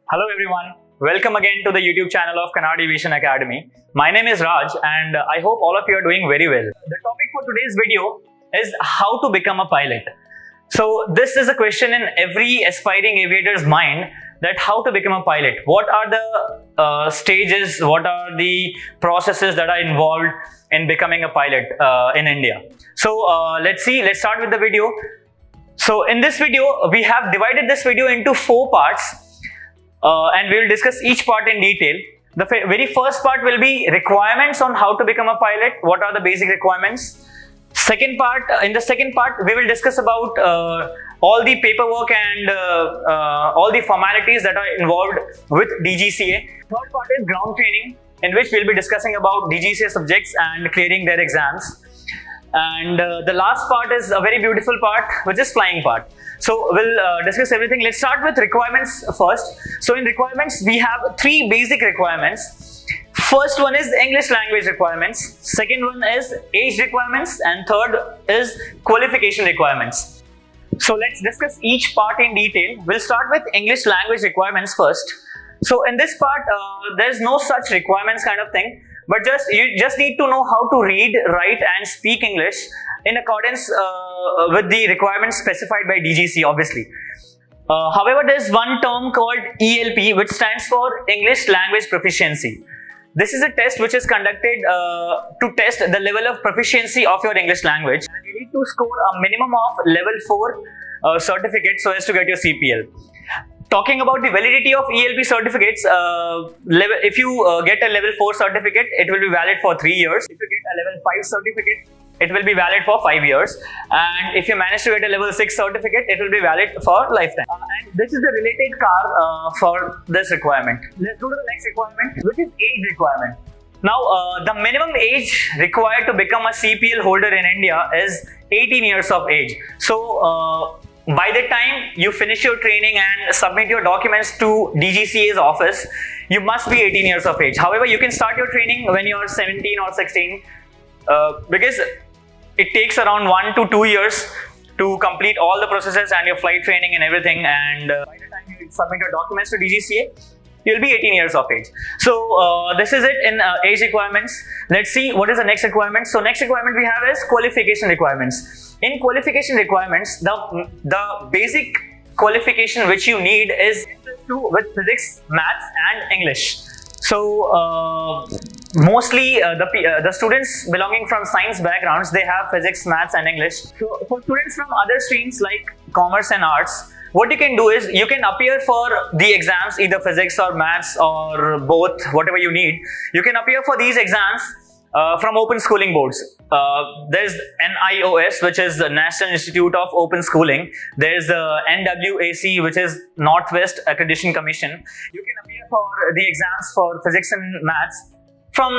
Hello everyone, welcome again to the YouTube channel of Canard Aviation Academy. My name is Raj and I hope all of you are doing very well. The topic for today's video is how to become a pilot. So this is a question in every aspiring aviator's mind, that how to become a pilot. What are the stages, what are the processes that are involved in becoming a pilot in India. So let's start with the video. So in this video, we have divided this video into 4 parts and we will discuss each part in detail. The very first part will be requirements on how to become a pilot. What are the basic requirements? In the second part, we will discuss about all the paperwork and all the formalities that are involved with DGCA. Third part is ground training, in which we will be discussing about DGCA subjects and clearing their exams. And the last part is a very beautiful part, which is flying part. So we'll discuss everything. Let's start with requirements first. So in requirements, we have 3 basic requirements. First one is English language requirements. Second one is age requirements, and third is qualification requirements. So let's discuss each part in detail. We'll start with English language requirements first. So in this part, there's no such requirements kind of thing, but you just need to know how to read, write and speak English in accordance with the requirements specified by DGCA, obviously. However, there's one term called ELP, which stands for English Language Proficiency. This is a test which is conducted to test the level of proficiency of your English language. And you need to score a minimum of level 4 certificate so as to get your CPL. Talking about the validity of ELP certificates, if you get a level 4 certificate, it will be valid for 3 years. If you get a level 5 certificate, it will be valid for 5 years. And if you manage to get a level 6 certificate, it will be valid for lifetime. And this is the related car for this requirement. Let's go to the next requirement, which is age requirement. Now, the minimum age required to become a CPL holder in India is 18 years of age. So, by the time you finish your training and submit your documents to DGCA's office, you must be 18 years of age. However, you can start your training when you are 17 or 16 because it takes around 1 to 2 years to complete all the processes and your flight training and everything. And by the time you submit your documents to DGCA, you'll be 18 years of age. So this is it in age requirements. Let's see what is the next requirement. So next requirement we have is qualification requirements. In qualification requirements, the basic qualification which you need is with physics, maths and English. So mostly the students belonging from science backgrounds, they have physics, maths and English. So for students from other streams like commerce and arts, what you can do is you can appear for the exams, either physics or maths or both, whatever you need. You can appear for these exams from open schooling boards. There's NIOS, which is the National Institute of Open Schooling. There's the NWAC, which is Northwest Accreditation Commission. You can appear for the exams for physics and maths from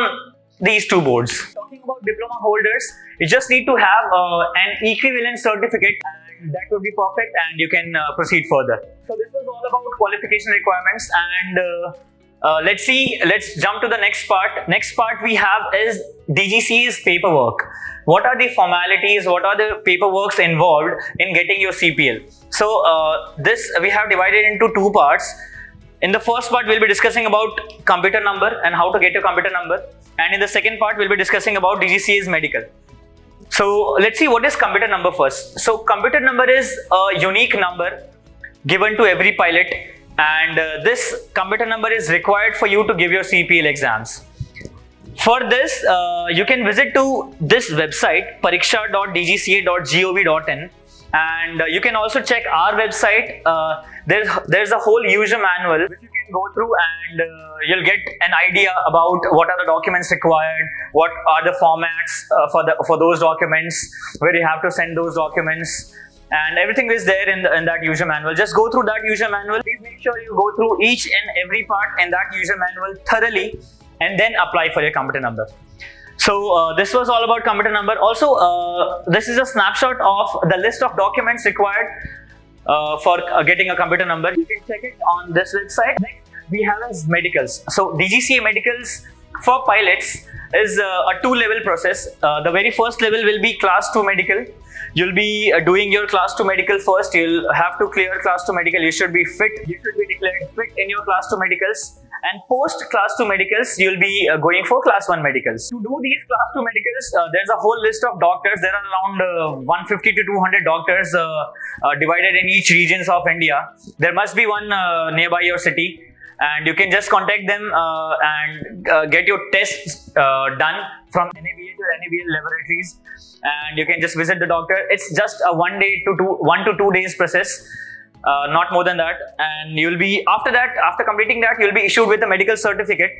these 2 boards. Talking about diploma holders, you just need to have an equivalent certificate, and that would be perfect, and you can proceed further. So this was all about qualification requirements, and let's jump to the next part. Next part we have is DGCA's paperwork. What are the formalities, what are the paperworks involved in getting your CPL? So this we have divided into 2 parts. In the first part, we'll be discussing about computer number and how to get your computer number. And in the second part, we'll be discussing about DGCA's medical. So let's see what is computer number first. So computer number is a unique number given to every pilot, and this computer number is required for you to give your CPL exams. For this, you can visit to this website pariksha.dgca.gov.in, and you can also check our website. There's a whole user manual which you can go through, and you'll get an idea about what are the documents required, what are the formats for those documents, where you have to send those documents, and everything is there in that user manual. Just go through that user manual. Please make sure you go through each and every part in that user manual thoroughly, and then apply for your computer number. So this was all about computer number. Also, this is a snapshot of the list of documents required for getting a computer number. You can check it on this website. Next, we have as medicals. So DGCA medicals for pilots is a 2-level process. The very first level will be class 2 medical. You'll be doing your class 2 medical first. You'll have to clear class 2 medical. You should be fit. You should be declared fit in your class 2 medicals. And post class 2 medicals, you'll be going for class 1 medicals. To do these class 2 medicals, there's a whole list of doctors. There are around 150 to 200 doctors divided in each regions of India. There must be one nearby your city. And you can just contact them and get your tests done from NABH or NABL laboratories, and you can just visit the doctor. It's just a 1 to 2 days process, not more than that. And you'll be after completing that, you'll be issued with a medical certificate,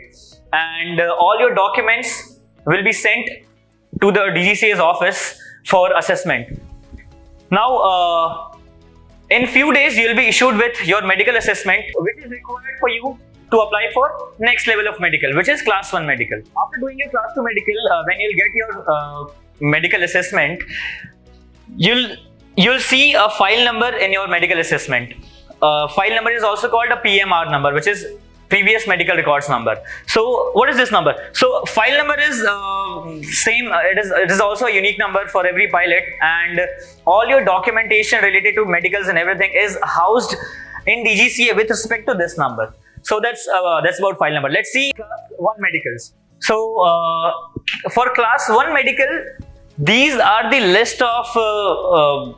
and all your documents will be sent to the DGCA's office for assessment. Now, in few days, you'll be issued with your medical assessment, which is required for you to apply for next level of medical, which is class 1 medical. After doing your class 2 medical, when you'll get your medical assessment, you'll see a file number in your medical assessment. File number is also called a PMR number, which is previous medical records number. So what is this number? So file number is same. It is also a unique number for every pilot, and all your documentation related to medicals and everything is housed in DGCA with respect to this number. So that's about file number. Let's see class 1 medicals. So for class 1 medical, these are the list of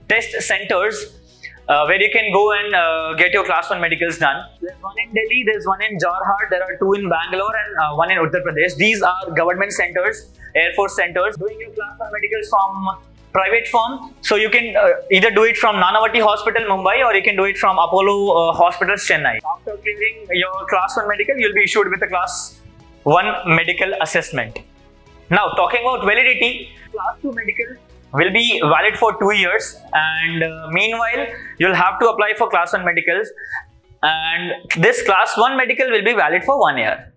test centers where you can go and get your class 1 medicals done. There's one in Delhi, there's one in Jorhat, there are 2 in Bangalore, and one in Uttar Pradesh. These are government centers, Air Force centers. Doing your class 1 medicals from private firm. So you can either do it from Nanavati Hospital, Mumbai, or you can do it from Apollo Hospitals, Chennai. After clearing your class 1 medical, you'll be issued with a class 1 medical assessment. Now, talking about validity, class 2 medical will be valid for 2 years, and meanwhile you'll have to apply for class 1 medicals, and this class 1 medical will be valid for 1 year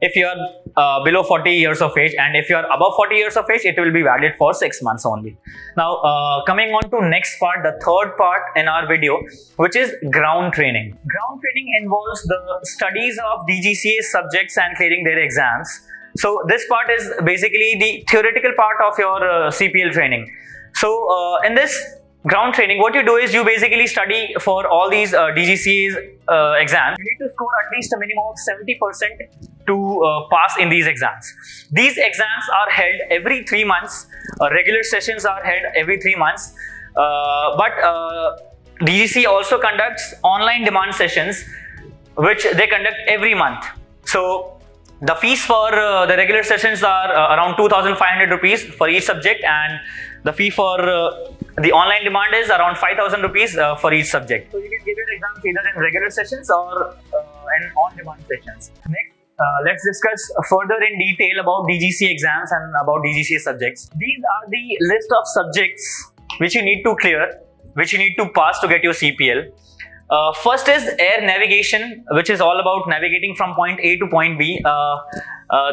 if you are below 40 years of age, and if you are above 40 years of age, it will be valid for 6 months only. Now coming on to next part, the third part in our video, which is ground training. Ground training involves the studies of DGCA subjects and clearing their exams. So this part is basically the theoretical part of your CPL training. So in this ground training, what you do is you basically study for all these DGCA's exams. You need to score at least a minimum of 70% to pass in these exams. These exams are held every 3 months. Regular sessions are held every 3 months. But DGCA also conducts online demand sessions, which they conduct every month. So the fees for the regular sessions are around 2,500 rupees for each subject, and the fee for the online demand is around 5,000 rupees for each subject. So you can give your exams either in regular sessions or in on-demand sessions. Next, let's discuss further in detail about DGCA exams and about DGCA subjects. These are the list of subjects which you need to clear, which you need to pass to get your CPL. First is air navigation, which is all about navigating from point A to point B.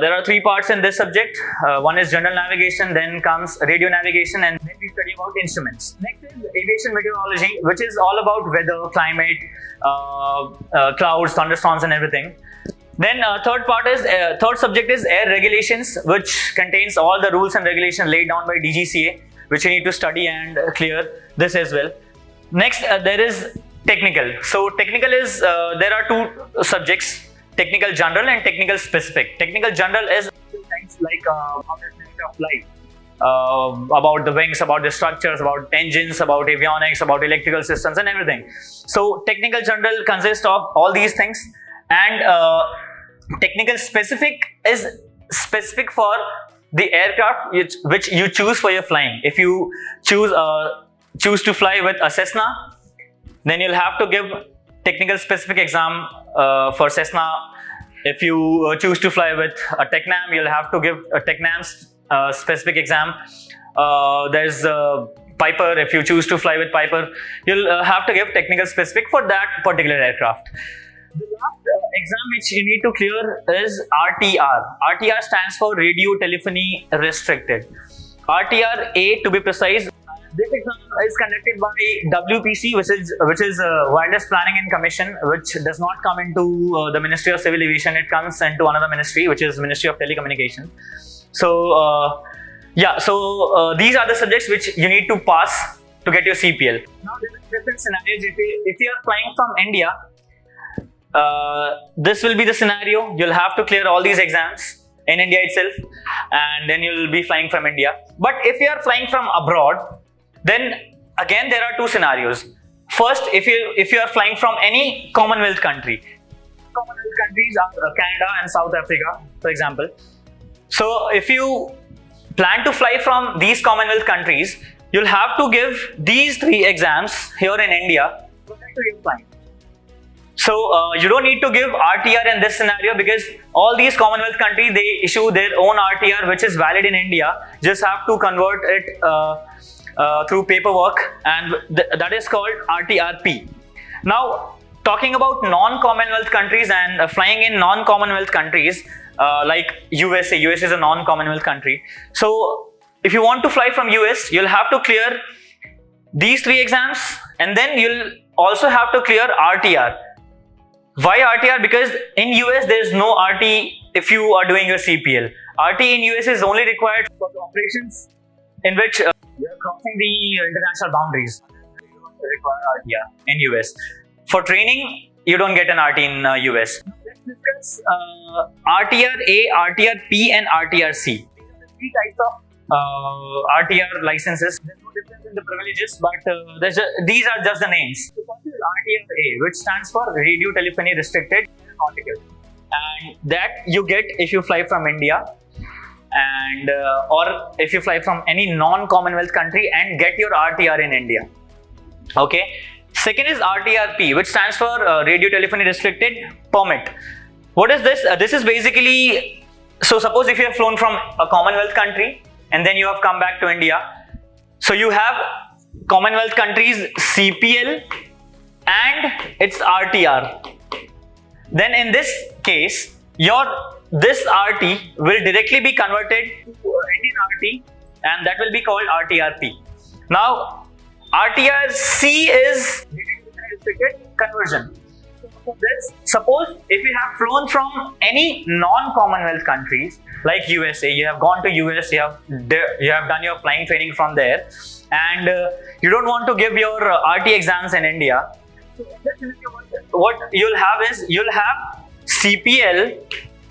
There are 3 parts in this subject. One is general navigation, then comes radio navigation, and then we study about instruments. Next is aviation meteorology, which is all about weather, climate, clouds, thunderstorms, and everything. Then third subject is air regulations, which contains all the rules and regulations laid down by DGCA, which you need to study and clear this as well. Next, there is technical. So technical is, there are 2 subjects, technical general and technical specific. Technical general is things like how to fly, about the wings, about the structures, about engines, about avionics, about electrical systems and everything. So technical general consists of all these things, and technical specific is specific for the aircraft which you choose for your flying. If you choose to fly with a Cessna, then you'll have to give technical specific exam for Cessna. If you choose to fly with a TechNam, you'll have to give a TechNam's specific exam. There's Piper. If you choose to fly with Piper, you'll have to give technical specific for that particular aircraft. The last exam which you need to clear is RTR. RTR stands for Radio Telephony Restricted. RTR A to be precise. This exam is conducted by WPC, which is Wireless Planning and Commission, which does not come into the Ministry of Civil Aviation. It comes into another ministry, which is Ministry of Telecommunication. So Yeah, so these are the subjects which you need to pass to get your CPL. Now there are different scenarios. If you are flying from India, this will be the scenario. You'll have to clear all these exams in India itself, and then you'll be flying from India. But if you are flying from abroad, then again there are two scenarios. First, if you are flying from any Commonwealth country. Commonwealth countries are Canada and South Africa, for example. So if you plan to fly from these Commonwealth countries, you'll have to give these 3 exams here in India to your flying. So you don't need to give RTR in this scenario, because all these Commonwealth countries, they issue their own RTR which is valid in India. Just have to convert it through paperwork, and that is called RTRP. Now, talking about non-Commonwealth countries and flying in non-Commonwealth countries, like USA is a non-Commonwealth country. So if you want to fly from US, you'll have to clear these 3 exams, and then you'll also have to clear RTR. Why RTR? Because in US there is no RT if you are doing your CPL. RT in US is only required for the operations in which you are crossing the international boundaries. You don't require RTR in US. For training, you don't get an RT in US. Let's discuss RTR-A, RTR-P and RTR-C. These are the 3 types of RTR licenses. There's no difference in the privileges, but these are just the names. The first is RTR-A, which stands for Radio Telephony Restricted Aeronautical, and that you get if you fly from India, and or if you fly from any non-Commonwealth country and get your RTR in India. Okay. Second is RTRP, which stands for Radio Telephony Restricted Permit. What is this? This is basically, so suppose if you have flown from a Commonwealth country and then you have come back to India. So you have Commonwealth countries CPL and its RTR. Then in this case, this RT will directly be converted to Indian RT, and that will be called RTRP. Now, RTR-C is restricted conversion. So this, suppose if you have flown from any non-Commonwealth countries like USA, you have gone to US, you have done your flying training from there, and you don't want to give your RT exams in India. So what you'll have is, you'll have CPL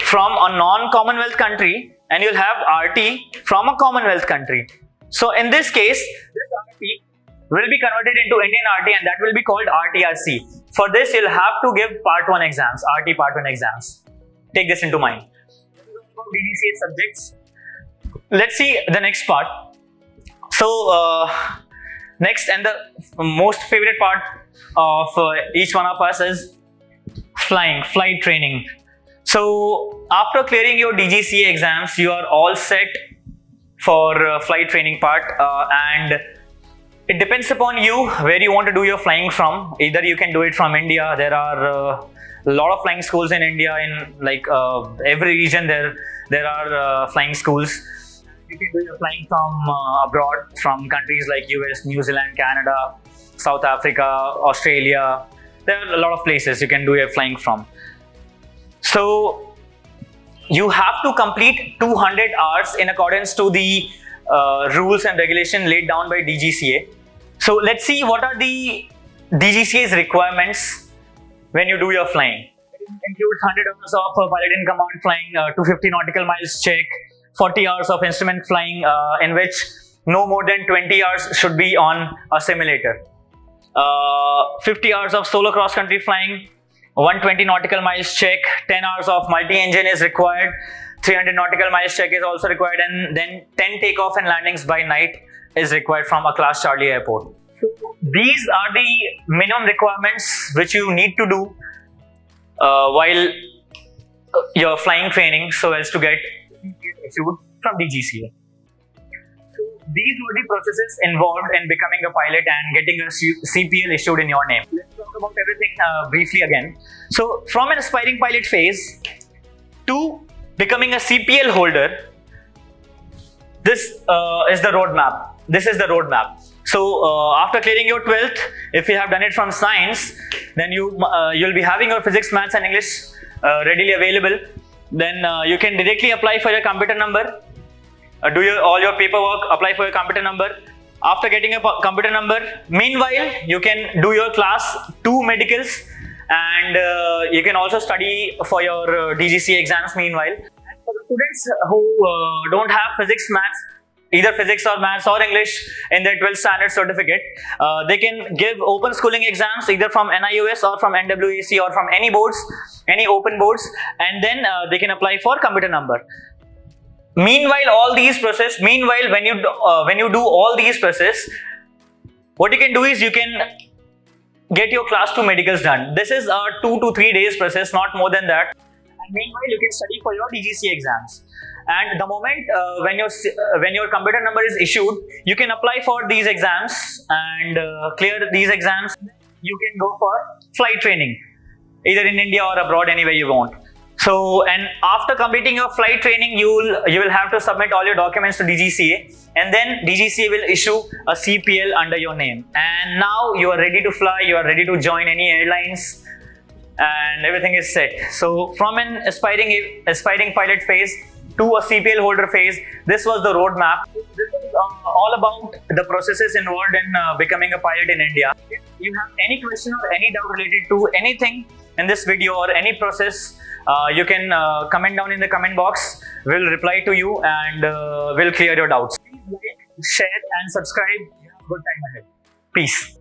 from a non-Commonwealth country and you'll have RT from a Commonwealth country. So in this case, this RT will be converted into Indian RT, and that will be called RTRC. For this, you'll have to give Part 1 exams, RT Part 1 exams. Take this into mind. DGCA subjects. Let's see the next part. So, next and the most favorite part of each one of us is flight training. So, after clearing your DGCA exams, you are all set for flight training part, and it depends upon you where you want to do your flying from. Either you can do it from India. There are a lot of flying schools in India. In like every region, there are flying schools. You can do your flying from abroad, from countries like US, New Zealand, Canada, South Africa, Australia. There are a lot of places you can do your flying from. So you have to complete 200 hours in accordance to the rules and regulation laid down by DGCA. So let's see what are the DGCA's requirements when you do your flying. It includes 100 hours of pilot in command flying, 250 nautical miles check, 40 hours of instrument flying, in which no more than 20 hours should be on a simulator, 50 hours of solo cross country flying, 120 nautical miles check, 10 hours of multi-engine is required, 300 nautical miles check is also required, and then 10 takeoff and landings by night is required from a Class Charlie airport. So these are the minimum requirements which you need to do while you're flying training, so as to get issued from DGCA. So these were the processes involved in becoming a pilot and getting a CPL issued in your name. Let's talk about everything briefly again. So from an aspiring pilot phase to becoming a CPL holder, this is the roadmap. This is the roadmap. So after clearing your 12th, if you have done it from science, then you'll be having your physics, maths and English readily available. Then you can directly apply for your computer number, do all your paperwork, apply for your computer number. After getting a computer number, meanwhile, you can do your class 2 medicals, and you can also study for your DGCA exams meanwhile. And for the students who don't have physics, maths, either physics or maths or English in their 12th standard certificate, they can give open schooling exams either from NIOS or from NWAC or from any boards, any open boards, and then they can apply for computer number. Meanwhile, when you do all these process, what you can do is you can get your class 2 medicals done. This is a 2 to 3 days process, not more than that. And meanwhile, you can study for your DGCA exams. And the moment when your computer number is issued, you can apply for these exams and clear these exams. You can go for flight training, either in India or abroad, anywhere you want. So, and after completing your flight training, you will have to submit all your documents to DGCA, and then DGCA will issue a CPL under your name. And now you are ready to fly. You are ready to join any airlines, and everything is set. So, from an aspiring pilot phase to a CPL holder phase, this was the roadmap. This is all about the processes involved in becoming a pilot in India. If you have any question or any doubt related to anything in this video or any process, you can comment down in the comment box. We'll reply to you and we'll clear your doubts. Please like, share and subscribe. Good time ahead. Peace.